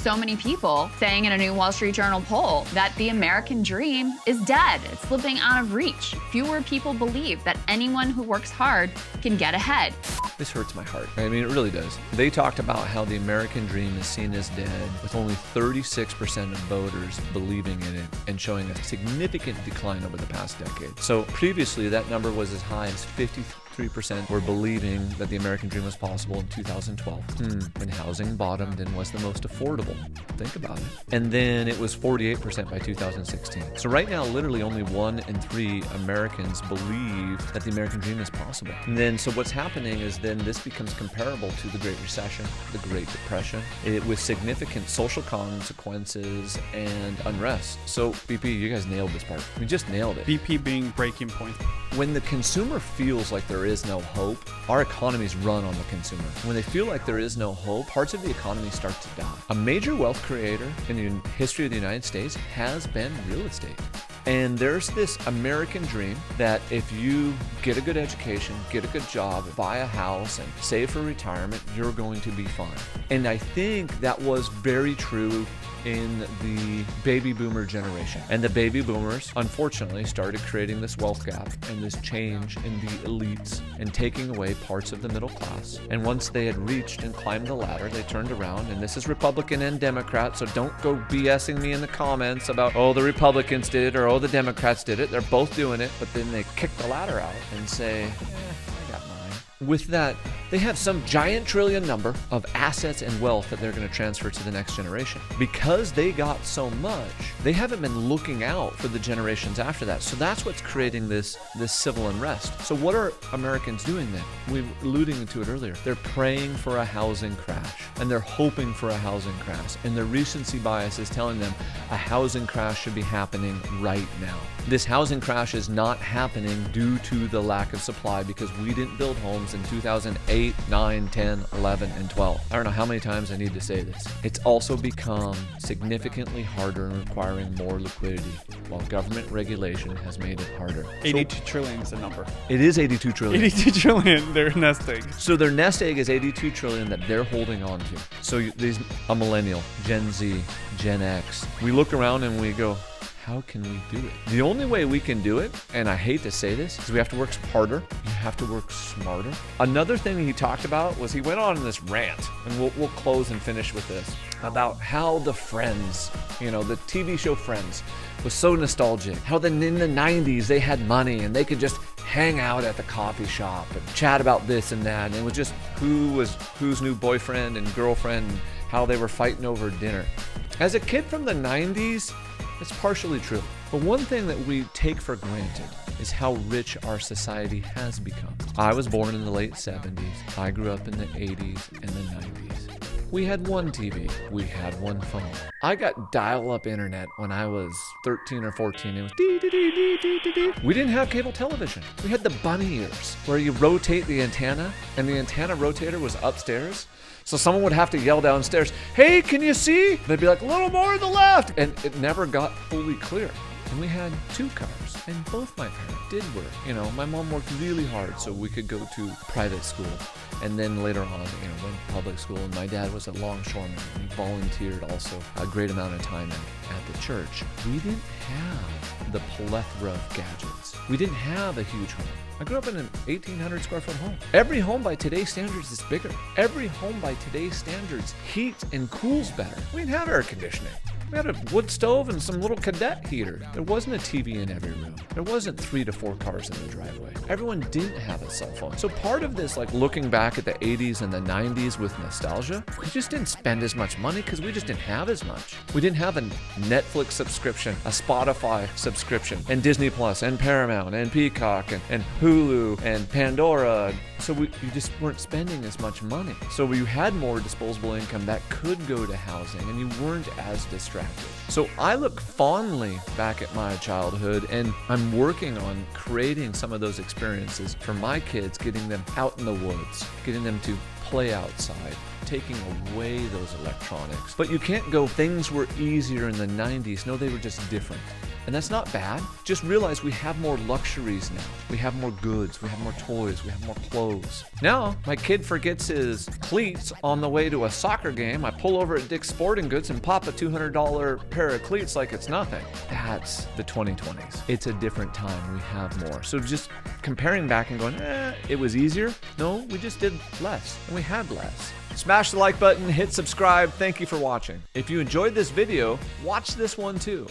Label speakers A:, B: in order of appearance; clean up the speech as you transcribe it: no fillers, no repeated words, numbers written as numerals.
A: So many people saying in a new Wall Street Journal poll that the American dream is dead. It's slipping out of reach. Fewer people believe that anyone who works hard can get ahead.
B: This hurts my heart. I mean, it really does. They talked about how the American dream is seen as dead, with only 36% of voters believing in it and showing a significant decline over the past decade. So previously, that number was as high as 53% were believing that the American dream was possible in 2012, when housing bottomed and was the most affordable. Think about it. And then it was 48% by 2016. So right now, literally only 1 in 3 Americans believe that the American dream is possible. And then, so what's happening is then this becomes comparable to the Great Recession, the Great Depression, with significant social consequences and unrest. So BP, you guys nailed this part. We just nailed it.
C: BP being breaking point.
B: When the consumer feels like there is no hope, our economies run on the consumer. When they feel like there is no hope, parts of the economy start to die. A major wealth creator in the history of the United States has been real estate. And there's this American dream that if you get a good education, get a good job, buy a house, and save for retirement, you're going to be fine. And I think that was very true in the baby boomer generation. And the baby boomers, unfortunately, started creating this wealth gap and this change in the elites and taking away parts of the middle class. And once they had reached and climbed the ladder, they turned around, and this is Republican and Democrat, so don't go BSing me in the comments about, oh, the Republicans did it or, oh, the Democrats did it. They're both doing it, but then they kick the ladder out and say, I got mine. With that, they have some giant trillion number of assets and wealth that they're going to transfer to the next generation. Because they got so much, they haven't been looking out for the generations after that. So that's what's creating this civil unrest. So what are Americans doing then? We were alluding to it earlier. They're praying for a housing crash, and they're hoping for a housing crash. And their recency bias is telling them a housing crash should be happening right now. This housing crash is not happening due to the lack of supply because we didn't build homes in 2008, 9, 10, 11, and 12. I don't know how many times I need to say this. It's also become significantly harder and requiring more liquidity, while government regulation has made it harder.
C: 82 trillion is the number.
B: It is 82 trillion.
C: 82 trillion, their nest egg.
B: So their nest egg is 82 trillion that they're holding on to. So a millennial, Gen Z, Gen X, we look around and we go, how can we do it? The only way we can do it, and I hate to say this, is we have to work harder. You have to work smarter. Another thing he talked about was he went on this rant, and we'll close and finish with this, about how the Friends, the TV show Friends, was so nostalgic. How in the 90s they had money and they could just hang out at the coffee shop and chat about this and that. And it was just who was whose new boyfriend and girlfriend and how they were fighting over dinner. As a kid from the 90s, it's partially true. But one thing that we take for granted is how rich our society has become. I was born in the late 70s. I grew up in the 80s and the 90s. We had one TV. We had one phone. I got dial-up internet when I was 13 or 14. It was dee-dee-dee-dee-dee-dee. We didn't have cable television. We had the bunny ears, where you rotate the antenna, and the antenna rotator was upstairs. So someone would have to yell downstairs, hey, can you see? They'd be like, a little more to the left. And it never got fully clear. And we had 2 cars, and both my parents did work. My mom worked really hard so we could go to private school. And then later on, went to public school. And my dad was a longshoreman. And he volunteered also a great amount of time at the church. We didn't have the plethora of gadgets. We didn't have a huge home. I grew up in an 1,800 square foot home. Every home by today's standards is bigger. Every home by today's standards heats and cools better. We didn't have air conditioning. We had a wood stove and some little cadet heater. There wasn't a TV in every room. There wasn't 3 to 4 cars in the driveway. Everyone didn't have a cell phone. So part of this, looking back at the 80s and the 90s with nostalgia, we just didn't spend as much money because we just didn't have as much. We didn't have a Netflix subscription, a Spotify subscription, and Disney Plus, and Paramount, and Peacock, and Hulu, and Pandora. So you just weren't spending as much money. So you had more disposable income that could go to housing, and you weren't as distracted. So I look fondly back at my childhood, and I'm working on creating some of those experiences for my kids, getting them out in the woods, getting them to play outside, taking away those electronics. But you can't go, things were easier in the 90s. No, they were just different. And that's not bad. Just realize we have more luxuries now. We have more goods, we have more toys, we have more clothes. Now, my kid forgets his cleats on the way to a soccer game. I pull over at Dick's Sporting Goods and pop a $200 pair of cleats like it's nothing. That's the 2020s. It's a different time. We have more. So just comparing back and going, it was easier. No, we just did less and we had less. Smash the like button, hit subscribe. Thank you for watching. If you enjoyed this video, watch this one too.